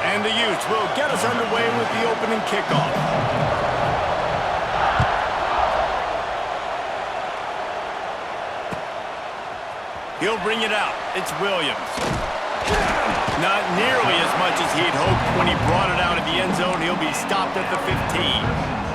And the Utes will get us underway with the opening kickoff. He'll bring it out. It's Williams. Not nearly as much as he'd hoped when he brought it out of the end zone. He'll be stopped at the 15.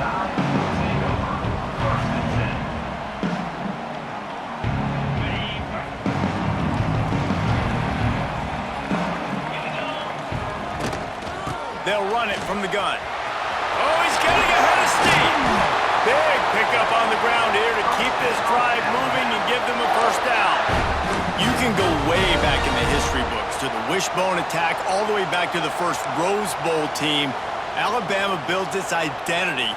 They'll run it from the gun. Oh, he's getting ahead of steam. Big pickup on the ground here to keep this drive moving and give them a first down. You can go way back in the history books to the wishbone attack all the way back to the first Rose Bowl team. Alabama builds its identity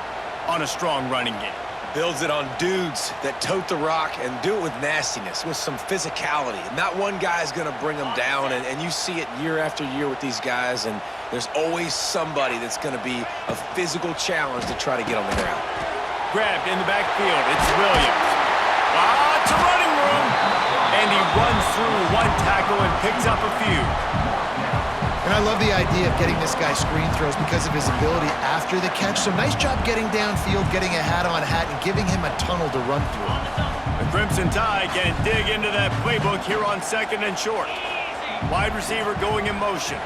on a strong running game. Builds it on dudes that tote the rock and do it with nastiness, with some physicality. Not one guy is going to bring them down, and you see it year after year with these guys, and there's always somebody that's going to be a physical challenge to try to get on the ground. Grabbed in the backfield, it's Williams. Lots of running room, and he runs through one tackle and picks up a few. And I love the idea of getting this guy screen throws because of his ability after the catch. So nice job getting downfield, getting a hat-on-hat, and giving him a tunnel to run through. The Crimson Tide can dig into that playbook here on 2nd and short. Wide receiver going in motion.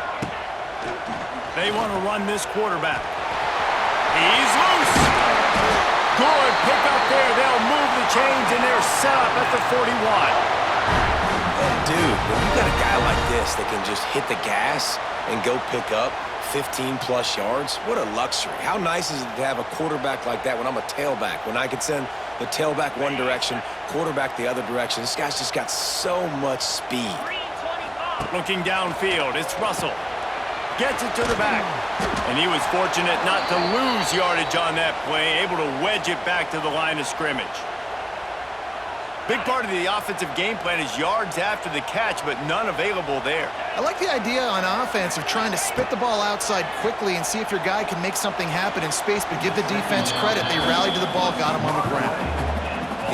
They want to run this quarterback. He's loose. Good pick up there. They'll move the chains, and they're set up at the 41. Dude, when you got a guy like this that can just hit the gas and go pick up 15-plus yards, what a luxury. How nice is it to have a quarterback like that when I'm a tailback, when I can send the tailback one direction, quarterback the other direction. This guy's just got so much speed. Looking downfield, it's Russell. Gets it to the back. And he was fortunate not to lose yardage on that play, able to wedge it back to the line of scrimmage. Big part of the offensive game plan is yards after the catch, but none available there. I like the idea on offense of trying to spit the ball outside quickly and see if your guy can make something happen in space, but give the defense credit. They rallied to the ball, got him on the ground.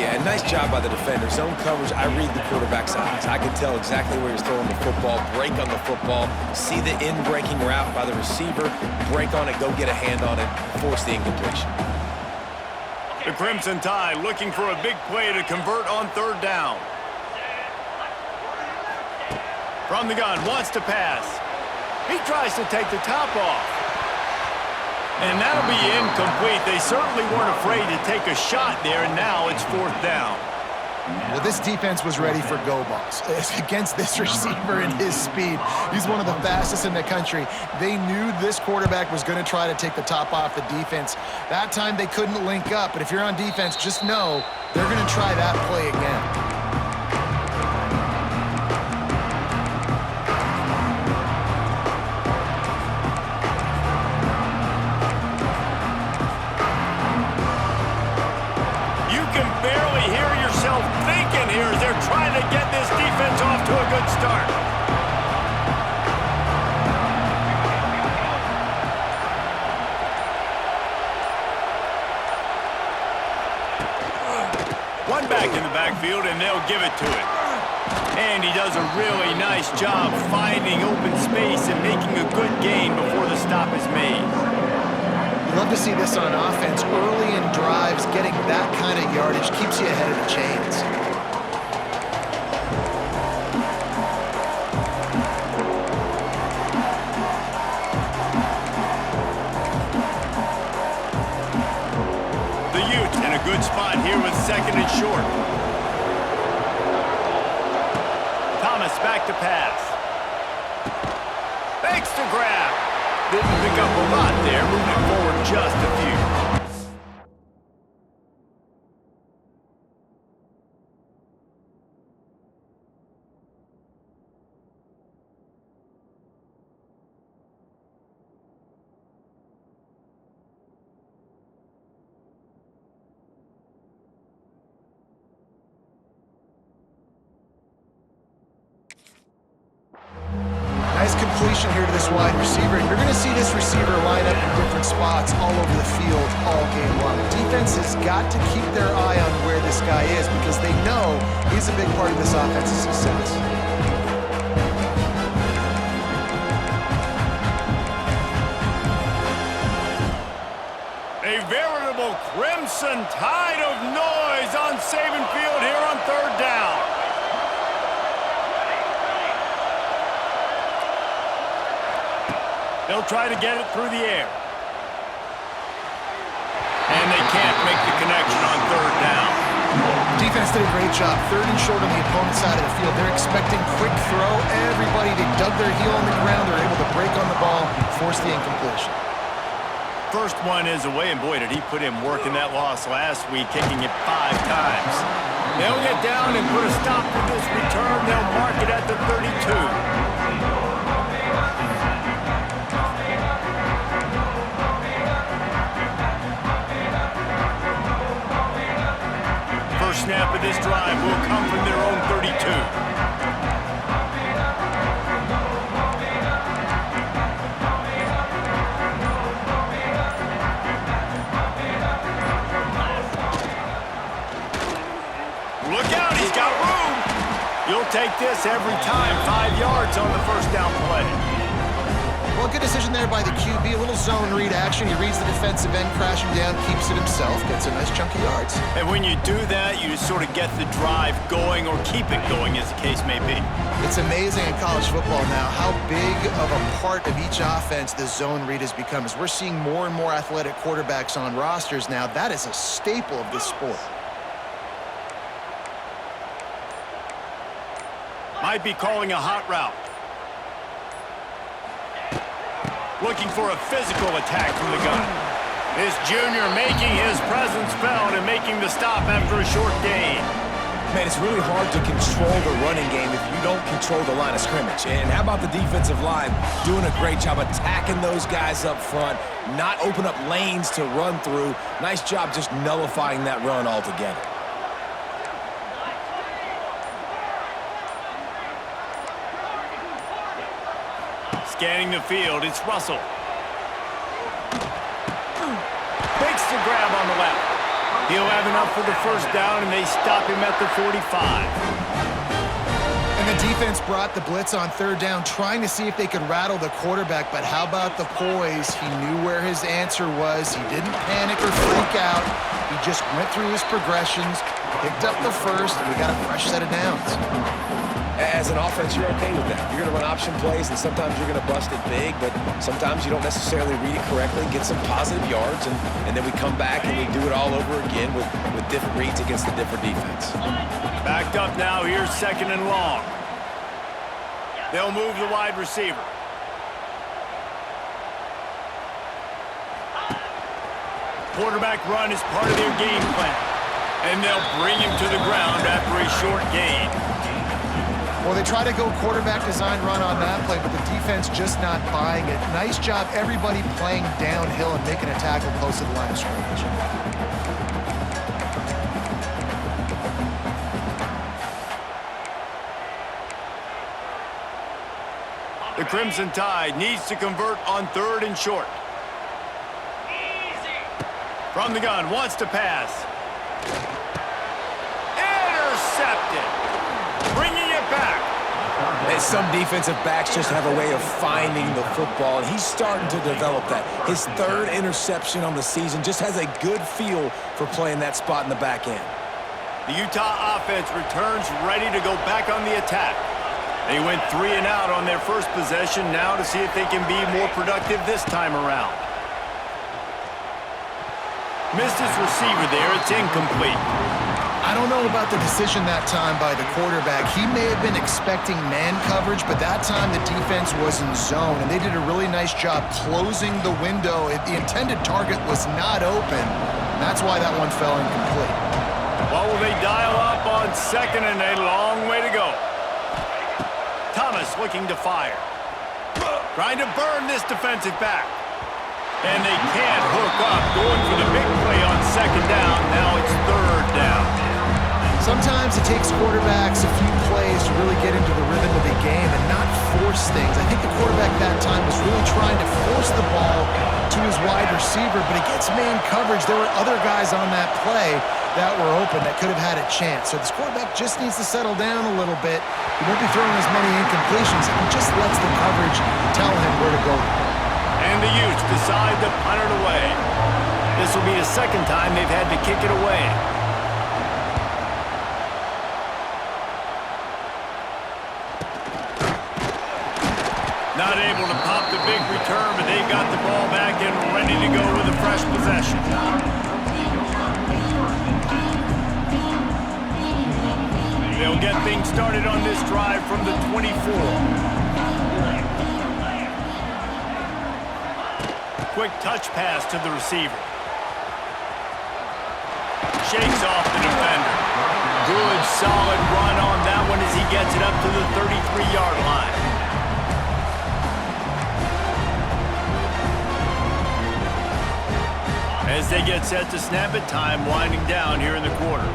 Yeah, nice job by the defender. Zone coverage, I read the quarterback's eyes. I can tell exactly where he's throwing the football, break on the football, see the in-breaking route by the receiver, break on it, go get a hand on it, force the incompletion. The Crimson Tide looking for a big play to convert on 3rd down. From the gun, wants to pass. He tries to take the top off. And that'll be incomplete. They certainly weren't afraid to take a shot there, and now it's 4th down. Well, this defense was ready for go balls against this receiver and his speed. He's one of the fastest in the country. They knew this quarterback was going to try to take the top off the defense. That time they couldn't link up, but if you're on defense, just know they're going to try that play again. They're trying to get this defense off to a good start. One back in the backfield, and they'll give it to it. And he does a really nice job finding open space and making a good gain before the stop is made. Love to see this on offense. Early in drives, getting that kind of yardage keeps you ahead of the chains. Good spot here with 2nd and short. Thomas back to pass. Fakes to grab. Didn't pick up a lot there, moving forward just a few. Nice completion here to this wide receiver. And you're going to see this receiver line up in different spots all over the field all game long. Defense has got to keep their eye on where this guy is because they know he's a big part of this offense's success. Crimson Tide of noise on Saban Field here on third down. They'll try to get it through the air. And they can't make the connection on third down. Defense did a great job. Third and short on the opponent's side of the field. They're expecting quick throw. Everybody, they dug their heel on the ground. They're able to break on the ball, force the incompletion. First one is away, and boy, did he put in work in that loss last week, kicking it 5 times. They'll get down and put a stop to this return. They'll mark it at the 32. Snap of this drive will come from their own 32. Look out, he's got room. You'll take this every time. 5 yards on the first down play. Well, good decision there by the QB. A little zone read action. He reads the defensive end, crashing down, keeps it himself, gets a nice chunk of yards. And when you do that, you just sort of get the drive going or keep it going, as the case may be. It's amazing in college football now how big of a part of each offense the zone read has become. As we're seeing more and more athletic quarterbacks on rosters now, that is a staple of this sport. Might be calling a hot route. Looking for a physical attack from the gun. This junior making his presence felt and making the stop after a short gain. Man, it's really hard to control the running game if you don't control the line of scrimmage. And how about the defensive line doing a great job attacking those guys up front, not open up lanes to run through. Nice job just nullifying that run altogether. Scanning the field, it's Russell. Makes the grab on the left. He'll have enough for the first down, and they stop him at the 45. And the defense brought the blitz on third down, trying to see if they could rattle the quarterback, but how about the poise? He knew where his answer was. He didn't panic or freak out. He just went through his progressions, picked up the first, and we got a fresh set of downs. As an offense, you're okay with that. You're going to run option plays, and sometimes you're going to bust it big, but sometimes you don't necessarily read it correctly, get some positive yards, and then we come back and we do it all over again with different reads against a different defense. Backed up now, here's second and long. They'll move the wide receiver. Quarterback run is part of their game plan, and they'll bring him to the ground after a short gain. Well, they try to go quarterback design run on that play, but the defense just not buying it. Nice job, everybody playing downhill and making a tackle close to the line of scrimmage. The Crimson Tide needs to convert on third and short. From the gun, wants to pass. Intercepted. Bringing it back. And some defensive backs just have a way of finding the football, and he's starting to develop that. His third interception on the season, just has a good feel for playing that spot in the back end. The Utah offense returns ready to go back on the attack. They went 3 and out on their first possession, now to see if they can be more productive this time around. Missed his receiver there, it's incomplete. I don't know about the decision that time by the quarterback. He may have been expecting man coverage, but that time the defense was in zone, and they did a really nice job closing the window. The intended target was not open. That's why that one fell incomplete. Well, will they dial up on second and a long way to go? Thomas looking to fire. Trying to burn this defensive back. And they can't hook up, going for the big play on second down. Now it's third down. Sometimes it takes quarterbacks a few plays to really get into the rhythm of the game and not force things. I think the quarterback that time was really trying to force the ball to his wide receiver, but against man coverage, there were other guys on that play that were open that could have had a chance. So this quarterback just needs to settle down a little bit. He won't be throwing as many incompletions. He just lets the coverage tell him where to go. And the Utes decide to punt it away. This will be the second time they've had to kick it away. Not able to pop the big return, but they've got the ball back and ready to go with a fresh possession. They'll get things started on this drive from the 24. Quick touch pass to the receiver. Shakes off the defender. Good, solid run on that one as he gets it up to the 33-yard line. As they get set to snap it, time winding down here in the quarter.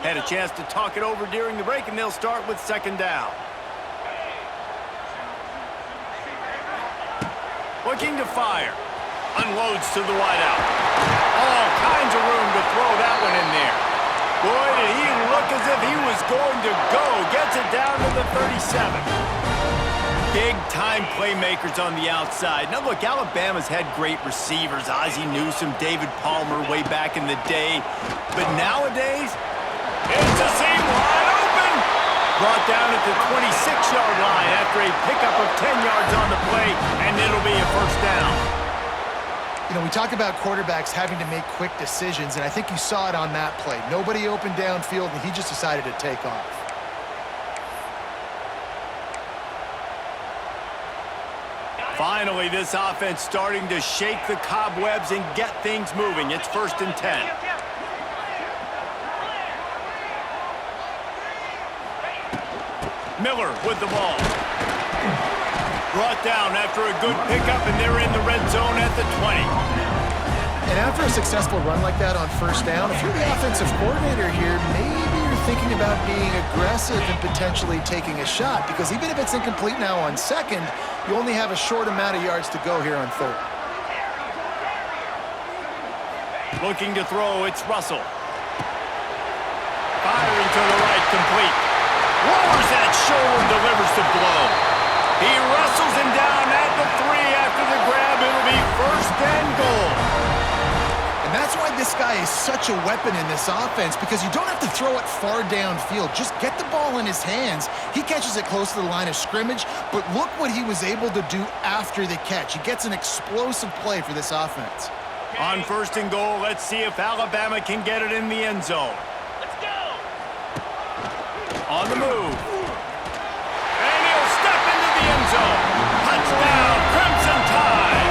Had a chance to talk it over during the break, and they'll start with second down. Looking to fire. Unloads to the wideout. All kinds of room to throw that one in there. Boy, did he look as if he was going to go. Gets it down to the 37. Big-time playmakers on the outside. Now, look, Alabama's had great receivers. Ozzie Newsome, David Palmer way back in the day. But nowadays, it's a seam wide open. Brought down at the 26-yard line after a pickup of 10 yards on the play, and it'll be a first down. You know, we talk about quarterbacks having to make quick decisions, and I think you saw it on that play. Nobody opened downfield, and he just decided to take off. Finally, this offense starting to shake the cobwebs and get things moving. It's 1st and 10. Miller with the ball. Brought down after a good pickup, and they're in the red zone at the 20. And after a successful run like that on first down, if you're the offensive coordinator here, maybe you're thinking about being aggressive and potentially taking a shot, because even if it's incomplete now on second, you only have a short amount of yards to go here on third. Looking to throw, it's Russell. Firing to the right, complete. Lowers that shoulder, delivers the blow. He wrestles him down at the 3 after the grab. It'll be 1st and goal. And that's why this guy is such a weapon in this offense, because you don't have to throw it far downfield. Just get the ball in his hands. He catches it close to the line of scrimmage, but look what he was able to do after the catch. He gets an explosive play for this offense. On 1st and goal, let's see if Alabama can get it in the end zone. On the move. And he'll step into the end zone. Touchdown, Crimson Tide.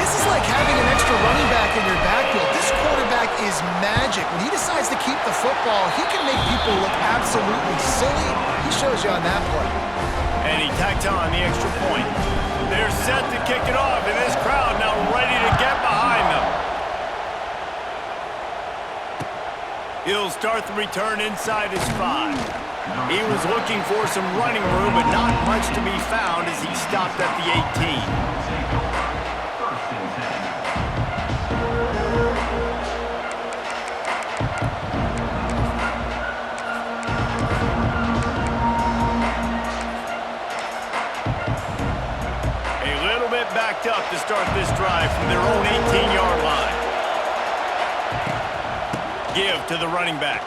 This is like having an extra running back in your backfield. This quarterback is magic. When he decides to keep the football, he can make people look absolutely silly. He shows you on that play. And he tacked on the extra point. They're set to kick it off, and this crowd now ready to get behind them. He'll start the return inside his 5. He was looking for some running room, but not much to be found as he stopped at the 18. A little bit backed up to start this drive from their own 18-yard line. Give to the running back.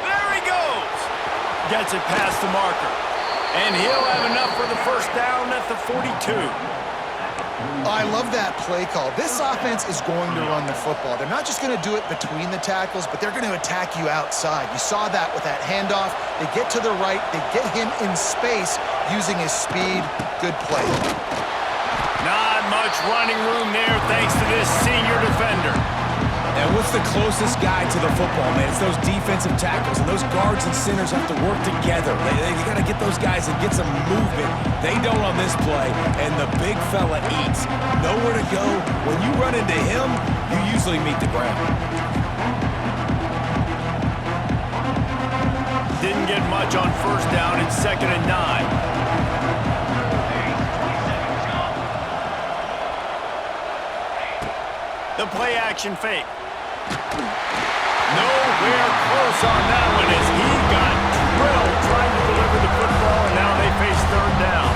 There he goes. Gets it past the marker. And he'll have enough for the first down at the 42. I love that play call. This offense is going to run the football. They're not just going to do it between the tackles, but they're going to attack you outside. You saw that with that handoff. They get to the right. They get him in space using his speed. Good play. Not much running room there thanks to this senior defender. And what's the closest guy to the football, man? It's those defensive tackles, and those guards and centers have to work together. They got to get those guys and get some movement. They don't on this play, and the big fella eats. Nowhere to go. When you run into him, you usually meet the ground. first down and 2nd and 9. The play action fake. Nowhere close on that one as he got drilled trying to deliver the football, and now they face 3rd down.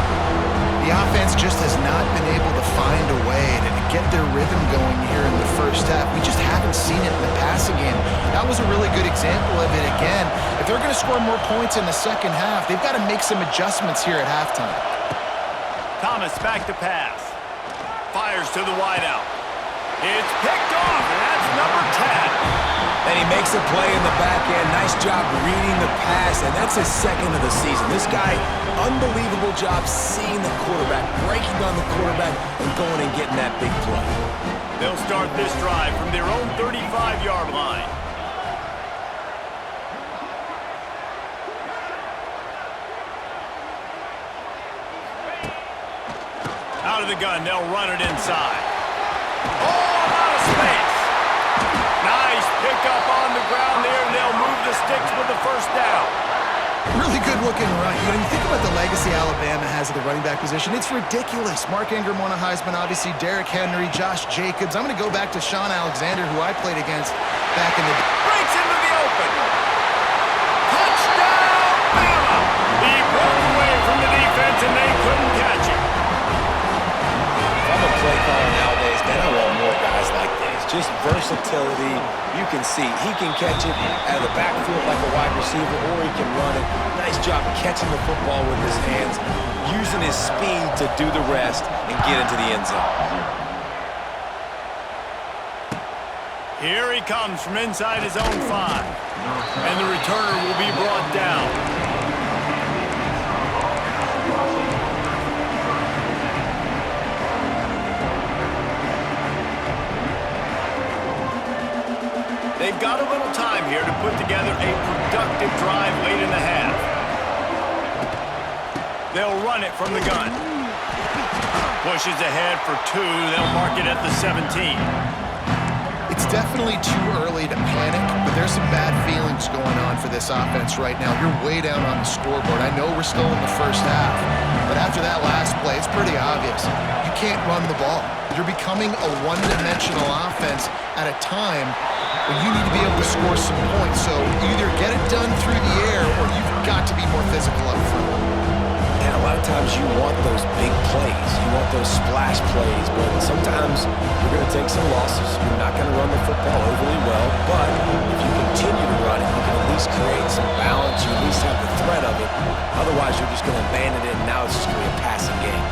The offense just has not been able to find a way to get their rhythm going here in the first half. We just haven't seen it in the passing game. That was a really good example of it again. If they're going to score more points in the second half, they've got to make some adjustments here at halftime. Thomas back to pass. Fires to the wideout. It's picked off, and that's number 10. And he makes a play in the back end. Nice job reading the pass, and that's his 2nd of the season. This guy, unbelievable job seeing the quarterback, breaking on the quarterback, and going and getting that big play. They'll start this drive from their own 35-yard line. Out of the gun, they'll run it inside. Oh, out of space. Nice pickup on the ground there, and they'll move the sticks with the first down. Really good looking run. You know, you think about the legacy Alabama has at the running back position, it's ridiculous. Mark Ingram won a Heisman, obviously Derrick Henry, Josh Jacobs. I'm going to go back to Sean Alexander, who I played against back in the day. Breaks into the open. Touchdown, Bama! He broke away from the defense, and they couldn't catch him. If I'm a play caller nowadays, man, I want more guys like this. Just versatility. You can see he can catch it out of the backfield like a wide receiver, or he can run it. Nice job catching the football with his hands, using his speed to do the rest and get into the end zone. Here he comes from inside his own 5. And the returner will be brought down. They've got a little time here to put together a productive drive late in the half. They'll run it from the gun. Pushes ahead for 2. They'll mark it at the 17. It's definitely too early to panic, but there's some bad feelings going on for this offense right now. You're way down on the scoreboard. I know we're still in the first half, but after that last play, it's pretty obvious. You can't run the ball. You're becoming a one-dimensional offense at a time when you need to be able to score some points. So either get it done through the air or you've got to be more physical up front. And a lot of times you want those big plays. You want those splash plays, but sometimes you're going to take some losses. You're not going to run the football overly well, but if you continue to run it, you can at least create some balance. You at least have the threat of it. Otherwise, you're just going to abandon it, and now it's just going to be a passing game.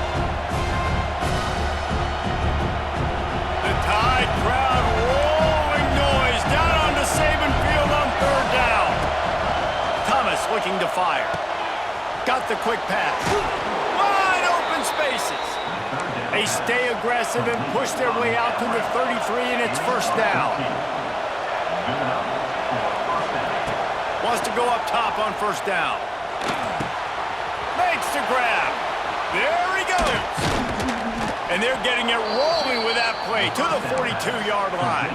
The Tide crowd rolling noise down onto Saban Field on 3rd down. Thomas looking to fire. Got the quick pass. Wide open spaces. They stay aggressive and push their way out to the 33, and it's 1st down. Wants to go up top on 1st down. Makes the grab. There he goes. And they're getting it rolling with that play to the 42-yard line.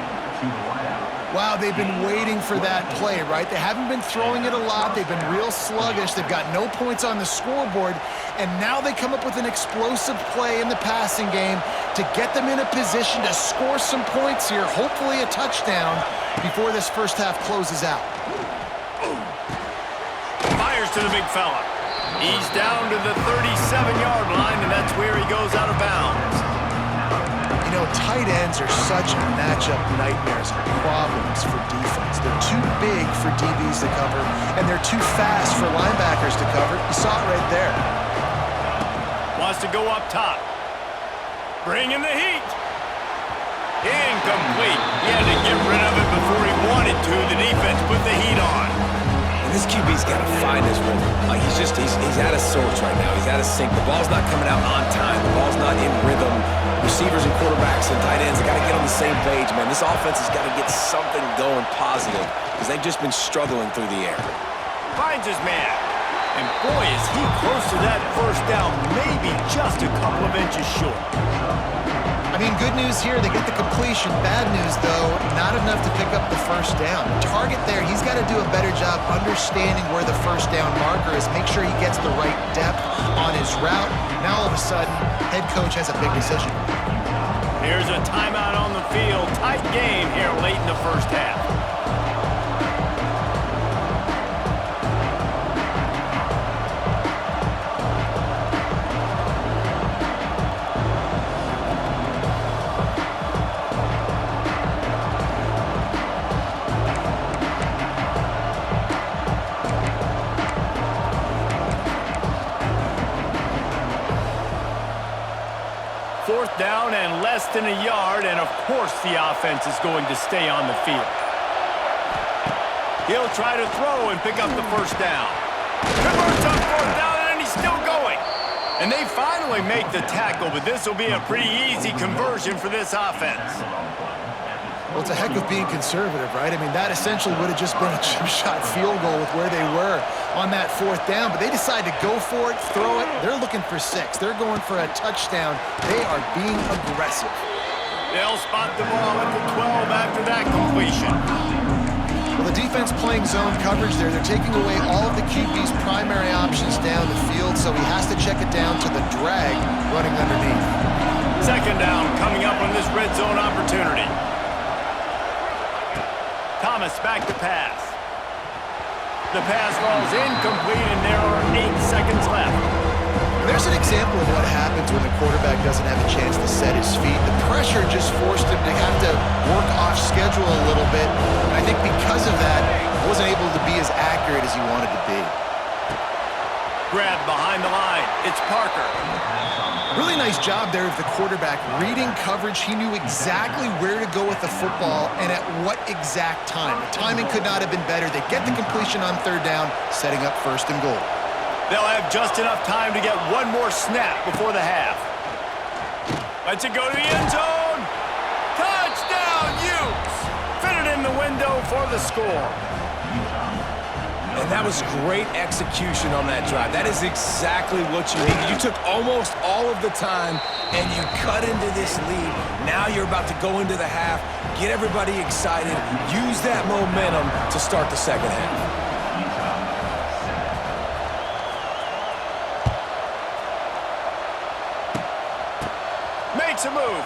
Wow, they've been waiting for that play, right? They haven't been throwing it a lot. They've been real sluggish. They've got no points on the scoreboard. And now they come up with an explosive play in the passing game to get them in a position to score some points here, hopefully a touchdown, before this first half closes out. Fires to the big fella. He's down to the 37-yard line, and that's where he goes out of bounds. You know, tight ends are such matchup nightmares and problems for defense. They're too big for DBs to cover, and they're too fast for linebackers to cover. You saw it right there. Wants to go up top. Bringing the heat. Incomplete. He had to get rid of it before he wanted to. The defense put the heat on. And this QB's got to find his rhythm. Like, he's out of sorts right now. He's out of sync. The ball's not coming out on time. The ball's not in rhythm. Receivers and quarterbacks and tight ends got to get on the same page, man. This offense has got to get something going positive because they've just been struggling through the air. Finds his man. And boy, is he close to that 1st down, maybe just a couple of inches short. I mean, good news here, they get the completion. Bad news, though, not enough to pick up the first down. The target there, he's got to do a better job understanding where the first down marker is, make sure he gets the right depth on his route. Now all of a sudden, head coach has a big decision. Here's a timeout on the field. Tight game here late in the first half. Fourth down and less than a yard, and of course the offense is going to stay on the field. He'll try to throw and pick up the first down. Converts on fourth down, and he's still going. And they finally make the tackle, but this will be a pretty easy conversion for this offense. Well, it's a heck of being conservative, right? I mean, that essentially would have just been a chip shot field goal with where they were on that fourth down, but they decide to go for it, throw it. They're looking for 6. They're going for a touchdown. They are being aggressive. They'll spot the ball at the 12 after that completion. Well, the defense playing zone coverage there. They're taking away all of the QB's primary options down the field, so he has to check it down to the drag running underneath. Second down coming up on this red zone opportunity. Thomas back to pass. The pass falls incomplete, and there are 8 seconds left. There's an example of what happens when the quarterback doesn't have a chance to set his feet. The pressure just forced him to have to work off schedule a little bit. And I think because of that, he wasn't able to be as accurate as he wanted to be. Grab behind the line. It's Parker. Really nice job there of the quarterback. Reading coverage, he knew exactly where to go with the football and at what exact time. The timing could not have been better. They get the completion on third down, setting up first and goal. They'll have just enough time to get one more snap before the half. Let's it go to the end zone. Touchdown, Utes! Fit it in the window for the score. And that was great execution on that drive. That is exactly what you needed. You took almost all of the time, and you cut into this lead. Now you're about to go into the half, get everybody excited, use that momentum to start the second half. Makes a move.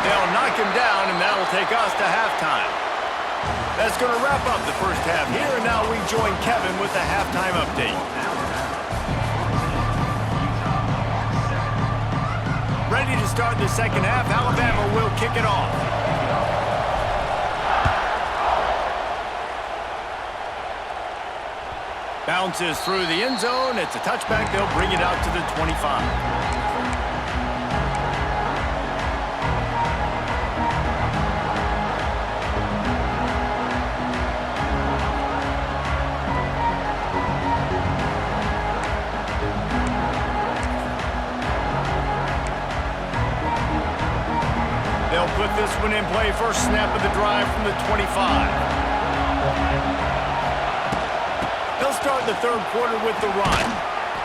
They'll knock him down, and that'll take us to halftime. That's going to wrap up the first half here, and now we join Kevin with the halftime update. Ready to start the second half. Alabama will kick it off. Bounces through the end zone. It's a touchback. They'll bring it out to the 25. They'll put this one in play. First snap of the drive from the 25. He'll start the third quarter with the run.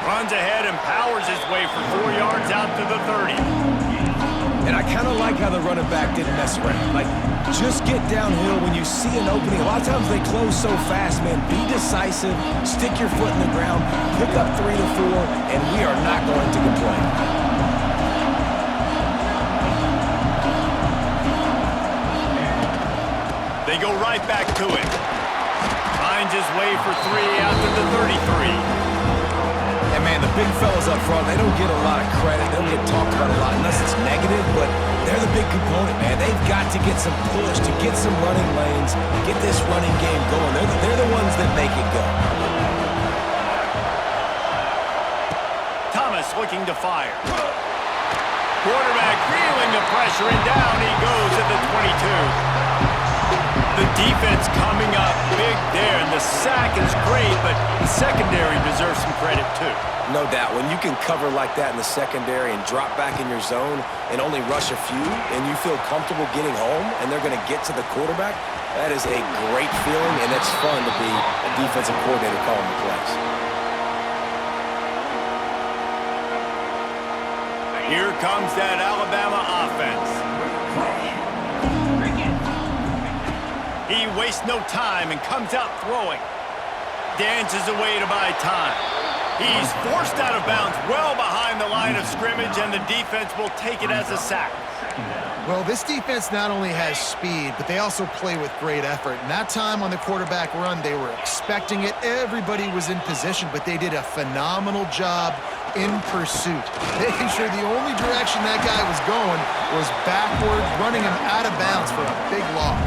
Runs ahead and powers his way for 4 yards out to the 30. And I kind of like how the running back didn't mess around. Like, just get downhill when you see an opening. A lot of times they close so fast, man. Be decisive, stick your foot in the ground, pick up 3 to 4, and we are not going to complain. They go right back to it. Finds his way for 3 out to the 33. And man, the big fellas up front, they don't get a lot of credit. They don't get talked about a lot unless it's negative, but they're the big component, man. They've got to get some push, to get some running lanes, get this running game going. They're the ones that make it go. Thomas looking to fire. Quarterback feeling the pressure, and down he goes at the 22. The defense coming up big there, and the sack is great, but the secondary deserves some credit too. No doubt. When you can cover like that in the secondary and drop back in your zone and only rush a few, and you feel comfortable getting home, and they're going to get to the quarterback, that is a great feeling, and it's fun to be a defensive coordinator calling the plays. Here comes that Alabama offense. He wastes no time and comes out throwing. Dances away to buy time. He's forced out of bounds well behind the line of scrimmage, and the defense will take it as a sack. Well, this defense not only has speed, but they also play with great effort. And that time on the quarterback run, they were expecting it. Everybody was in position, but they did a phenomenal job in pursuit, making sure the only direction that guy was going was backwards, running him out of bounds for a big loss.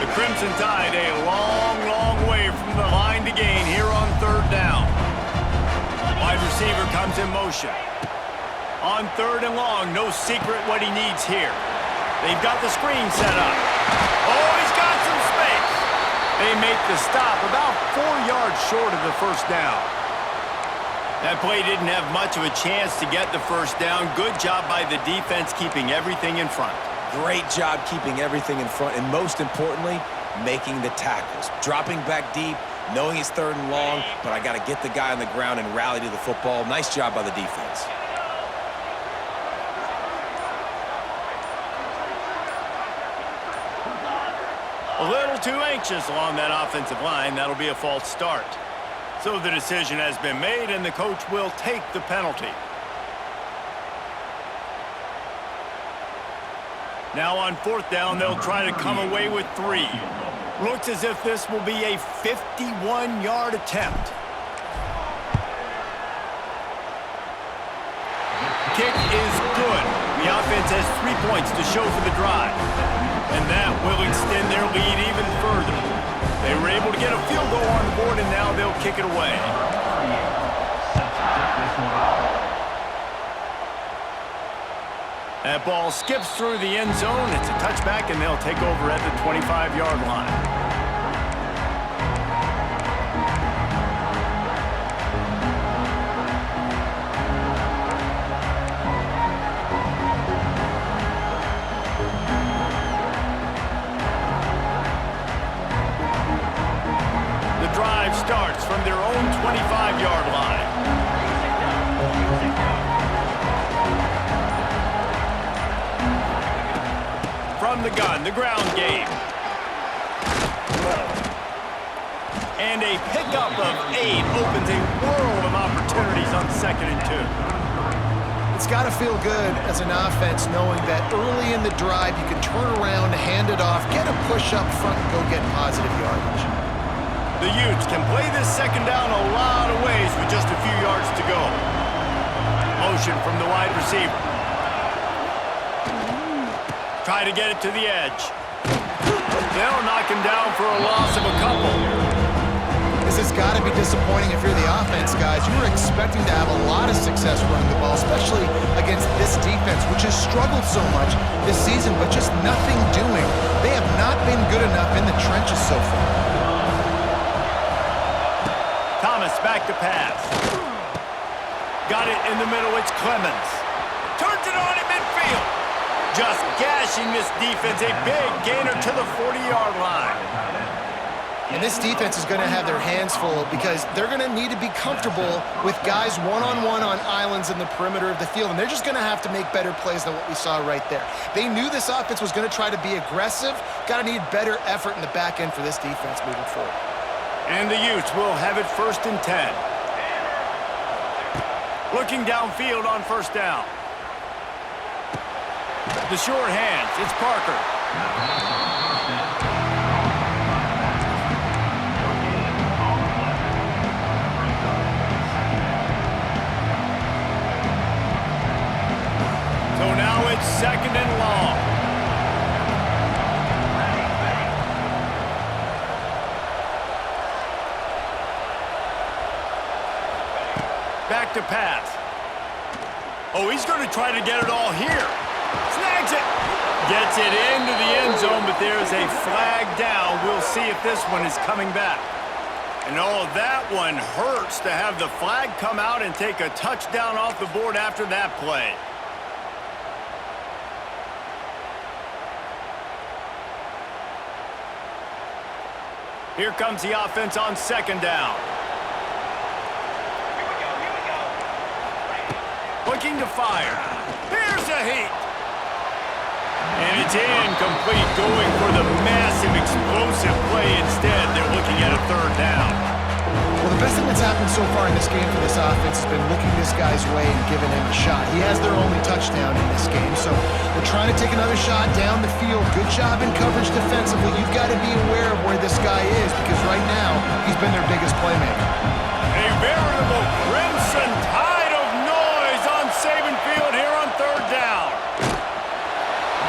The Crimson Tide a long, long way from the line to gain here on third down. Wide receiver comes in motion. On third and long, no secret what he needs here. They've got the screen set up. Oh, he's got some space. They make the stop about 4 yards short of the first down. That play didn't have much of a chance to get the first down. Good job by the defense keeping everything in front. Great job keeping everything in front, and most importantly, making the tackles. Dropping back deep, knowing it's third and long, but I got to get the guy on the ground and rally to the football. Nice job by the defense. A little too anxious along that offensive line. That'll be a false start. So the decision has been made, and the coach will take the penalty. Now on fourth down, they'll try to come away with 3. Looks as if this will be a 51-yard attempt. Kick is good. The offense has 3 points to show for the drive. And that will extend their lead even further. They were able to get a field goal on the board, and now they'll kick it away. That ball skips through the end zone. It's a touchback, and they'll take over at the 25-yard line. Starts from their own 25-yard line. From the gun, the ground game. And a pickup of 8 opens a world of opportunities on 2nd and 2. It's got to feel good as an offense knowing that early in the drive you can turn around, hand it off, get a push up front, and go get positive yardage. The Utes can play this second down a lot of ways with just a few yards to go. Motion from the wide receiver. Try to get it to the edge. They'll knock him down for a loss of a couple. This has got to be disappointing if you're the offense, guys. You were expecting to have a lot of success running the ball, especially against this defense, which has struggled so much this season, but just nothing doing. They have not been good enough in the trenches so far. Thomas back to pass. Got it in the middle. It's Clemens. Turns it on in midfield. Just gashing this defense. A big gainer to the 40-yard line. And this defense is going to have their hands full because they're going to need to be comfortable with guys one-on-one on islands in the perimeter of the field. And they're just going to have to make better plays than what we saw right there. They knew this offense was going to try to be aggressive. Got to need better effort in the back end for this defense moving forward. And the Utes will have it 1st and 10. Looking downfield on first down. The short hands, it's Parker. So now it's 2nd and long. Back to pass. Oh, he's going to try to get it all here. Snags it. Gets it into the end zone, but there's a flag down. We'll see if this one is coming back. And oh, that one hurts to have the flag come out and take a touchdown off the board after that play. Here comes the offense on 2nd down. Looking to fire. Here's a heat. And It's incomplete, going for the massive explosive play instead. They're looking at a third down. Well, the best thing that's happened so far in this game for this offense has been looking this guy's way and giving him a shot. He has their only touchdown in this game, so they're trying to take another shot down the field. Good job in coverage defensively. You've got to be aware of where this guy is because right now he's been their biggest playmaker. A veritable crimson tide of noise on Saban Field here on third down.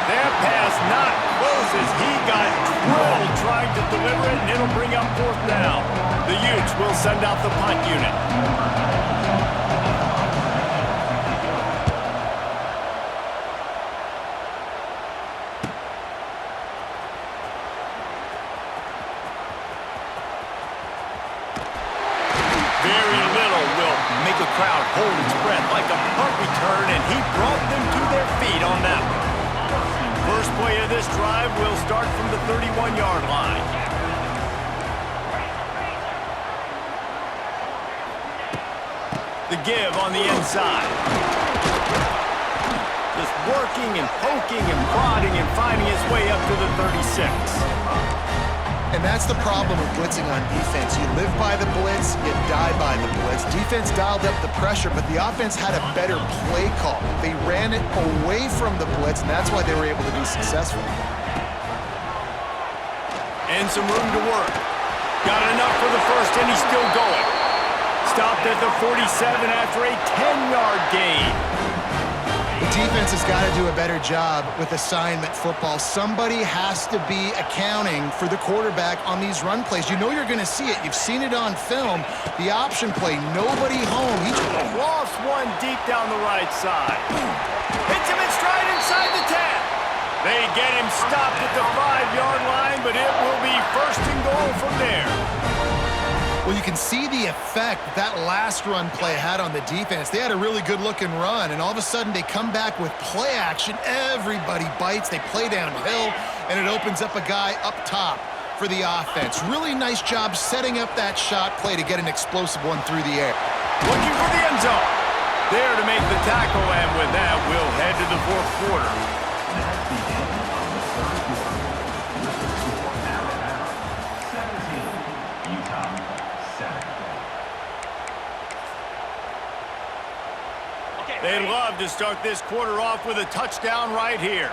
That pass not close as he got drilled trying to deliver it, and it'll bring up fourth down. The Utes will send out the punt unit. Very little will make a crowd hold its breath like a punt return, and he brought them to their feet on that one. First play of this drive will start from the 31-yard line. The give on the inside. Just working and poking and prodding and finding his way up to the 36. And that's the problem with blitzing on defense. You live by the blitz, you die by the blitz. Defense dialed up the pressure, but the offense had a better play call. They ran it away from the blitz, and that's why they were able to be successful. And some room to work. Got enough for the first, and he's still going. Stopped at the 47 after a 10-yard gain. The defense has got to do a better job with assignment football. Somebody has to be accounting for the quarterback on these run plays. You know you're going to see it. You've seen it on film. The option play, nobody home. He lost one deep down the right side. Hits him in stride inside the 10. They get him stopped at the 5-yard line, but it will be first and goal from there. Well, you can see the effect that last run play had on the defense. They had a really good-looking run, and all of a sudden they come back with play action. Everybody bites. They play downhill, and it opens up a guy up top for the offense. Really nice job setting up that shot play to get an explosive one through the air. Looking for the end zone. There to make the tackle, and with that, we'll head to the fourth quarter. They'd love to start this quarter off with a touchdown right here.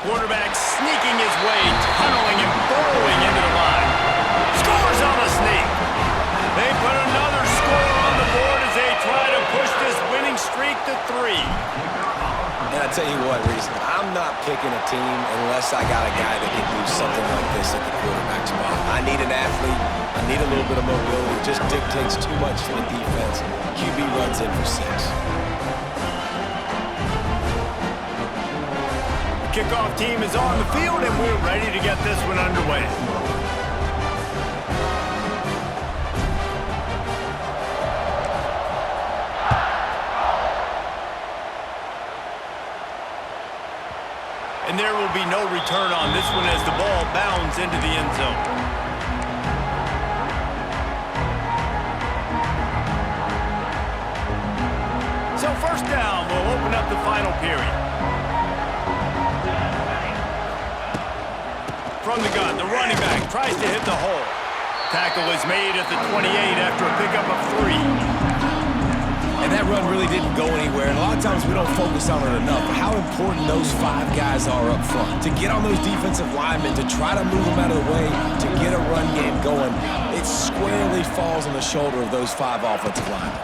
Quarterback sneaking his way, tunneling and burrowing into the line. Scores on the sneak. They put another score on the board as they try to push this winning streak to 3. And I tell you what, Reese, I'm not picking a team unless I got a guy that can do something like this at the quarterback spot. I need an athlete. I need a little bit of mobility. It just dictates too much to the defense. QB runs in for 6. The kickoff team is on the field, and we're ready to get this one underway. And there will be no return on this one as the ball bounds into the end zone. So first down will open up the final period. From the gun, the running back tries to hit the hole. Tackle is made at the 28 after a pickup of 3. And that run really didn't go anywhere, and a lot of times we don't focus on it enough, but how important those 5 guys are up front. To get on those defensive linemen, to try to move them out of the way, to get a run game going, it squarely falls on the shoulder of those 5 offensive linemen.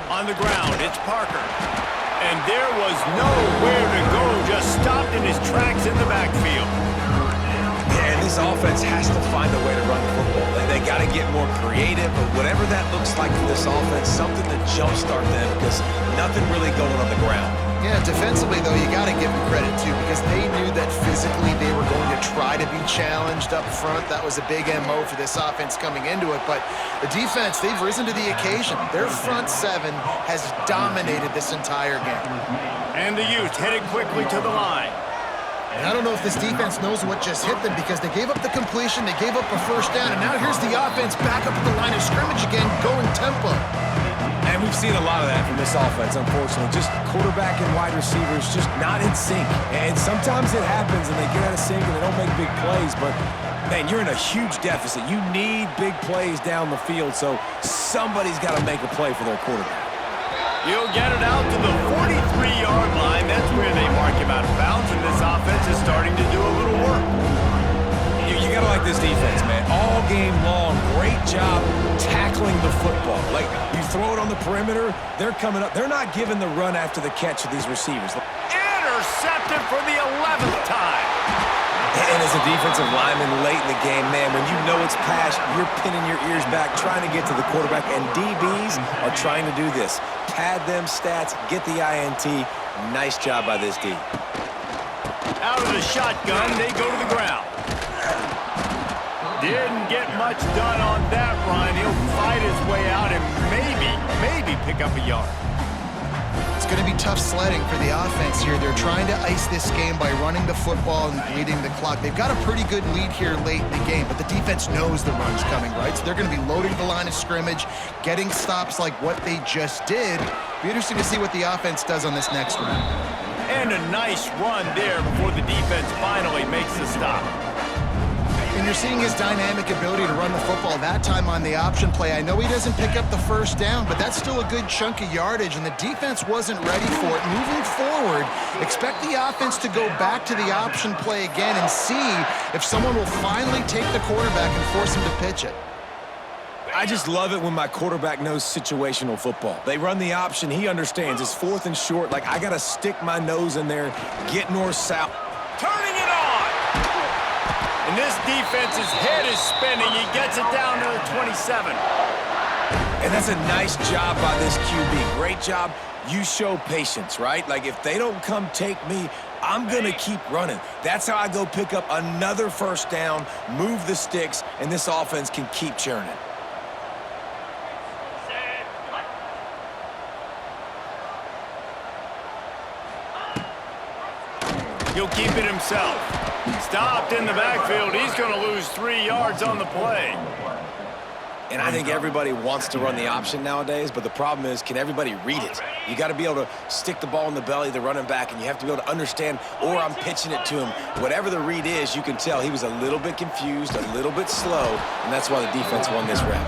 On the ground, it's Parker. And there was nowhere to go, just stopped in his tracks in the backfield. Yeah, and this offense has to find a way to run football. They got to get more creative, but whatever that looks like for this offense, something to jumpstart them because nothing really going on the ground. Yeah, defensively, though, you got to give them credit, too, because they knew that physically they were going to try to be challenged up front. That was a big MO for this offense coming into it. But the defense, they've risen to the occasion. Their front 7 has dominated this entire game. And the Utes headed quickly to the line. And I don't know if this defense knows what just hit them because they gave up the completion, they gave up a first down, and now here's the offense back up at the line of scrimmage again, going tempo. And And we've seen a lot of that from this offense, unfortunately. Just quarterback and wide receivers just not in sync. And sometimes it happens and they get out of sync and they don't make big plays, but man, you're in a huge deficit. You need big plays down the field, so somebody's got to make a play for their quarterback. He'll get it out to the 43-yard line. That's where they mark him out of bounds, and this offense is starting to do a little work. You got to like this defense, man. All game long, great job tackling the football. Like, you throw it on the perimeter, they're coming up. They're not giving the run after the catch of these receivers. Intercepted for the 11th time. And as a defensive lineman late in the game, man, when you know it's pass, you're pinning your ears back, trying to get to the quarterback, and DBs are trying to do this. Pad them stats, get the INT. Nice job by this D. Out of the shotgun, they go to the ground. Didn't get much done on that run. He'll fight his way out and maybe pick up a yard. It's going to be tough sledding for the offense here. They're trying to ice this game by running the football and bleeding the clock. They've got a pretty good lead here late in the game, but the defense knows the run's coming, right? So they're going to be loading the line of scrimmage, getting stops like what they just did. Be interesting to see what the offense does on this next run. And a nice run there before the defense finally makes the stop. And you're seeing his dynamic ability to run the football, that time on the option play. I know he doesn't pick up the first down, but that's still a good chunk of yardage, and the defense wasn't ready for it. Moving forward, expect the offense to go back to the option play again and see if someone will finally take the quarterback and force him to pitch it. I just love it when my quarterback knows situational football. They run the option. He understands. It's 4th and short. Like, I got to stick my nose in there, get north-south. Turning it on! And this defense's head is spinning. He gets it down to the 27. And that's a nice job by this QB. Great job. You show patience, right? Like, if they don't come take me, I'm going to keep running. That's how I go pick up another first down, move the sticks, and this offense can keep churning. He'll keep it himself. Stopped in the backfield. He's going to lose 3 yards on the play. And I think everybody wants to run the option nowadays, but the problem is, can everybody read it? You got to be able to stick the ball in the belly of the running back, and you have to be able to understand, or I'm pitching it to him. Whatever the read is, you can tell he was a little bit confused, a little bit slow, and that's why the defense won this rep.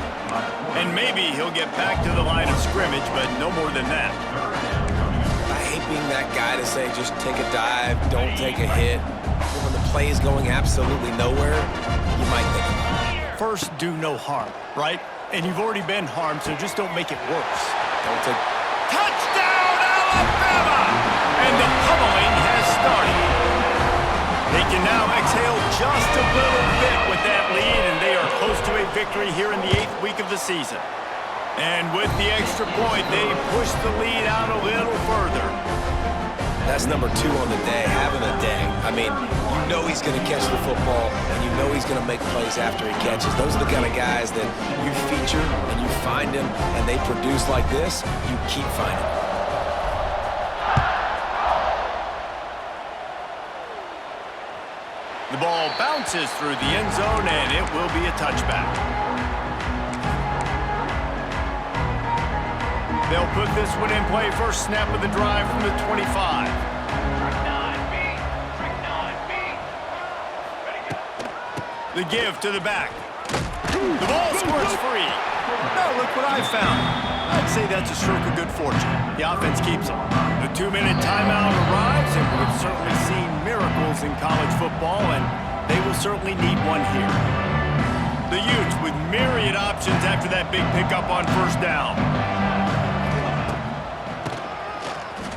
And maybe he'll get back to the line of scrimmage, but no more than that. I hate being that guy to say, just take a dive, don't take a hit. But when the play is going absolutely nowhere, you might think about it. First, do no harm, right? And you've already been harmed, so just don't make it worse. Don't take... Touchdown, Alabama! And the pummeling has started. They can now exhale just a little bit with that lead, and they are close to a victory here in the 8th week of the season. And with the extra point, they push the lead out a little further. That's number 2 on the day, having a day. I mean, you know he's going to catch the football, and you know he's going to make plays after he catches. Those are the kind of guys that you feature, and you find them, and they produce like this, you keep finding them. The ball bounces through the end zone, and it will be a touchback. They'll put this one in play. First snap of the drive from the 25. The give to the back. The ball squirts free. Now look what I found. I'd say that's a stroke of good fortune. The offense keeps them. The 2-minute timeout arrives, and we've certainly seen miracles in college football, and they will certainly need one here. The Utes with myriad options after that big pickup on first down.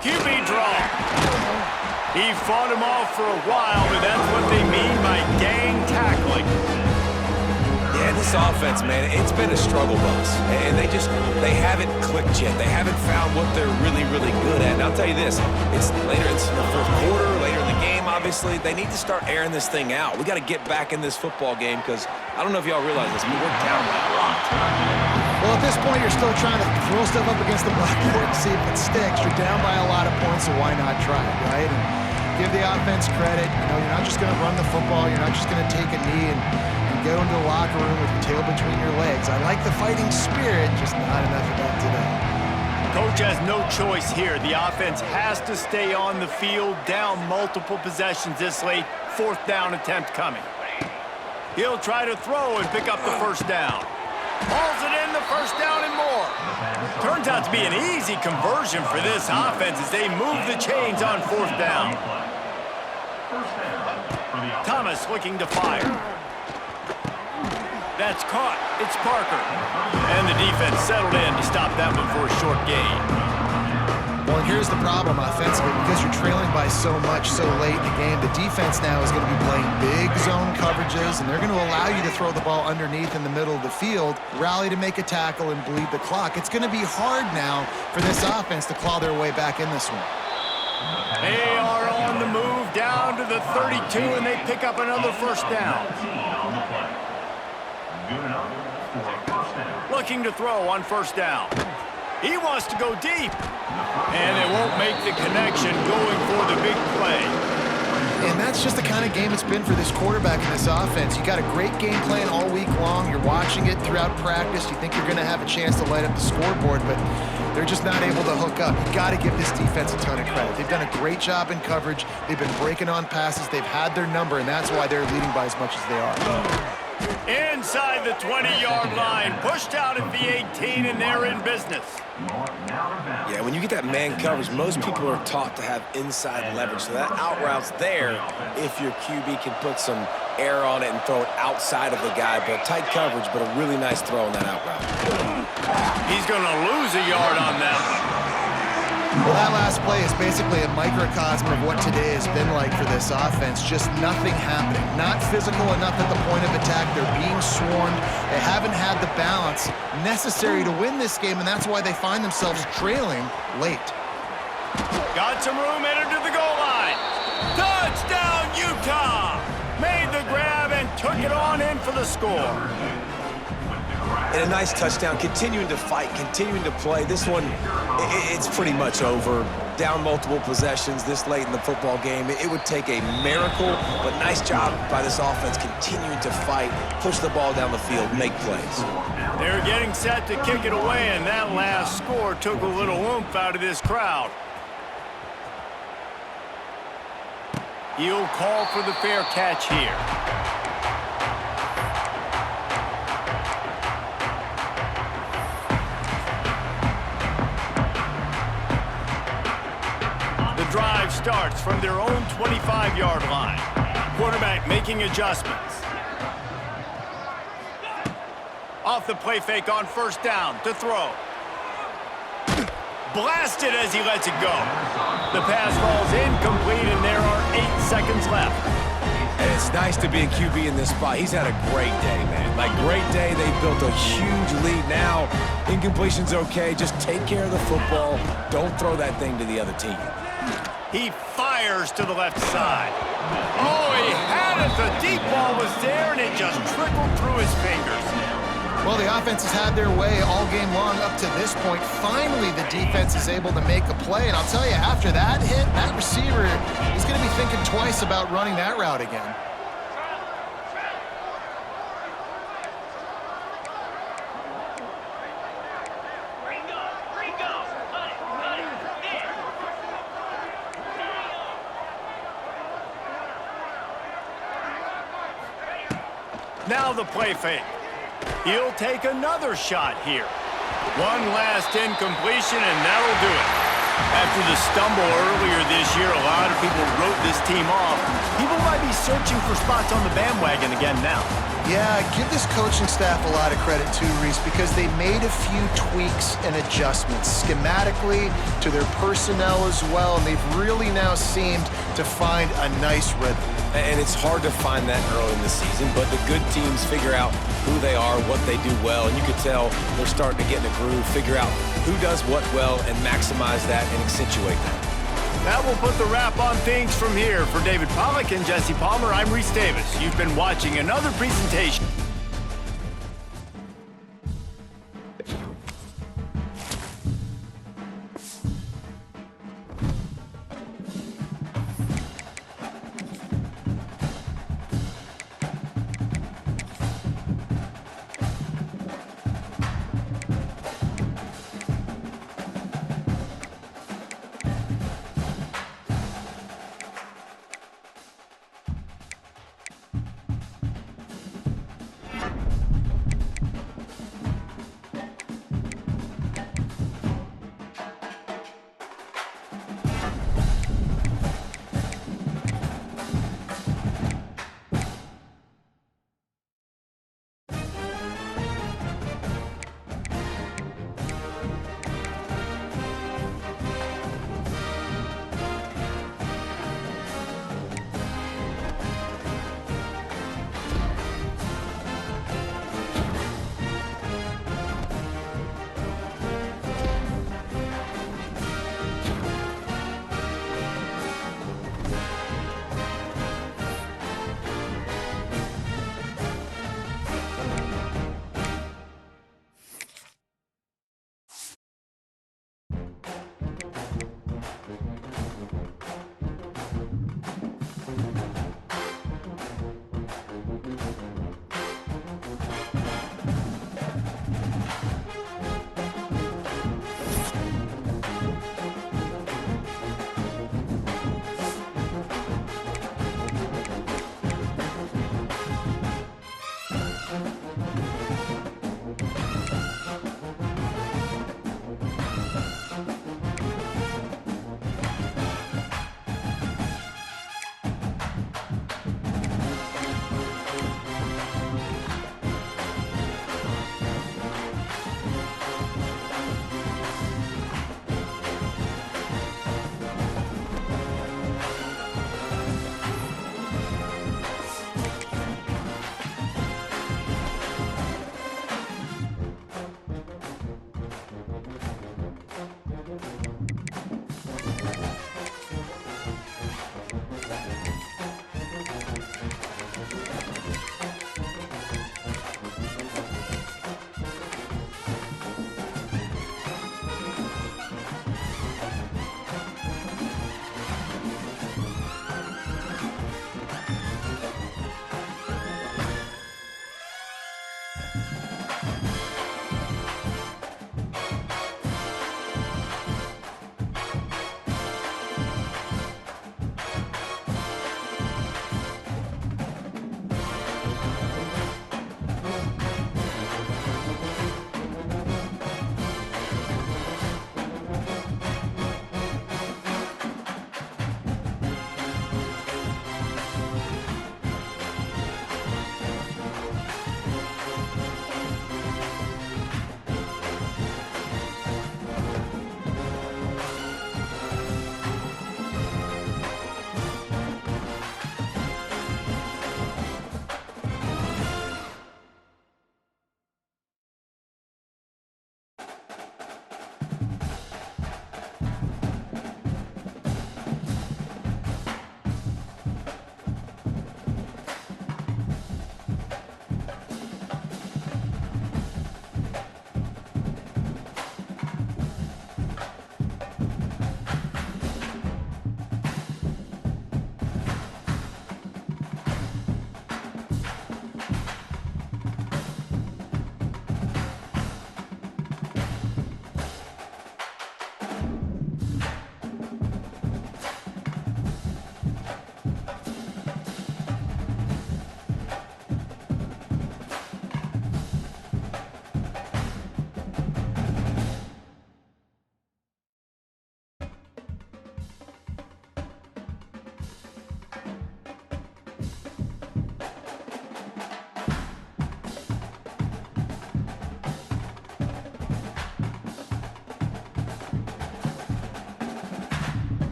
QB draw. He fought him off for a while, but that's what they mean by gang tackling. Yeah, this offense, man, it's been a struggle bus. And they haven't clicked yet. They haven't found what they're really, really good at. And I'll tell you this, it's later, it's in the 4th quarter, later in the game, obviously. They need to start airing this thing out. We got to get back in this football game because I don't know if y'all realize this, but we're down by a lot. Well, at this point, you're still trying to throw stuff up against the blackboard and see if it sticks. You're down by a lot of points, so why not try it, right? And give the offense credit. You know, you're not just going to run the football. You're not just going to take a knee and go into the locker room with your tail between your legs. I like the fighting spirit, just not enough of that today. Coach has no choice here. The offense has to stay on the field, down multiple possessions this late. 4th down attempt coming. He'll try to throw and pick up the first down. Hauls it in, the first down and more. Turns out to be an easy conversion for this offense as they move the chains on 4th down. Thomas looking to fire. That's caught. It's Parker. And the defense settled in to stop that one for a short gain. Well, and here's the problem offensively. Because you're trailing by so much so late in the game, the defense now is going to be playing big zone coverages, and they're going to allow you to throw the ball underneath in the middle of the field, rally to make a tackle, and bleed the clock. It's going to be hard now for this offense to claw their way back in this one. They are on the move down to the 32, and they pick up another first down. Looking to throw on first down. He wants to go deep. And they won't make the connection going for the big play. And that's just the kind of game it's been for this quarterback in this offense. You got a great game plan all week long. You're watching it throughout practice. You think you're going to have a chance to light up the scoreboard, but they're just not able to hook up. You got to give this defense a ton of credit. They've done a great job in coverage. They've been breaking on passes. They've had their number, and that's why they're leading by as much as they are. Inside the 20-yard line, pushed out at the 18, and they're in business. Yeah, when you get that man coverage, most people are taught to have inside leverage. So that out route's there if your QB can put some air on it and throw it outside of the guy. But tight coverage, but a really nice throw on that out route. He's going to lose a yard on that one. Well, that last play is basically a microcosm of what today has been like for this offense. Just nothing happening. Not physical enough at the point of attack. They're being swarmed. They haven't had the balance necessary to win this game, and that's why they find themselves trailing late. Got some room, entered to the goal line. Touchdown, Utah! Made the grab and took it on in for the score. And a nice touchdown, continuing to fight, continuing to play. This one, it's pretty much over. Down multiple possessions this late in the football game. It would take a miracle, but nice job by this offense continuing to fight, push the ball down the field, make plays. They're getting set to kick it away, and that last score took a little oomph out of this crowd. He'll call for the fair catch here. Drive starts from their own 25-yard line. Quarterback making adjustments. Off the play fake on first down to throw. Blasted as he lets it go. The pass falls incomplete, and there are 8 seconds left. And it's nice to be a QB in this spot. He's had a great day, man. Like, great day. They built a huge lead. Now, incompletion's okay. Just take care of the football. Don't throw that thing to the other team. He fires to the left side. Oh, he had it. The deep ball was there, and it just trickled through his fingers. Well, the offense has had their way all game long up to this point. Finally, the defense is able to make a play. And I'll tell you, after that hit, that receiver is going to be thinking twice about running that route again. Now the play fake. He'll take another shot here. One last incompletion, and that'll do it. After the stumble earlier this year, a lot of people wrote this team off. People might be searching for spots on the bandwagon again now. Yeah, give this coaching staff a lot of credit too, Reese, because they made a few tweaks and adjustments schematically to their personnel as well, and they've really now seemed to find a nice rhythm. And it's hard to find that early in the season, but the good teams figure out who they are, what they do well, and you can tell they're starting to get in a groove, figure out who does what well, and maximize that and accentuate that. That will put the wrap on things from here. For David Pollack and Jesse Palmer, I'm Reese Davis. You've been watching another presentation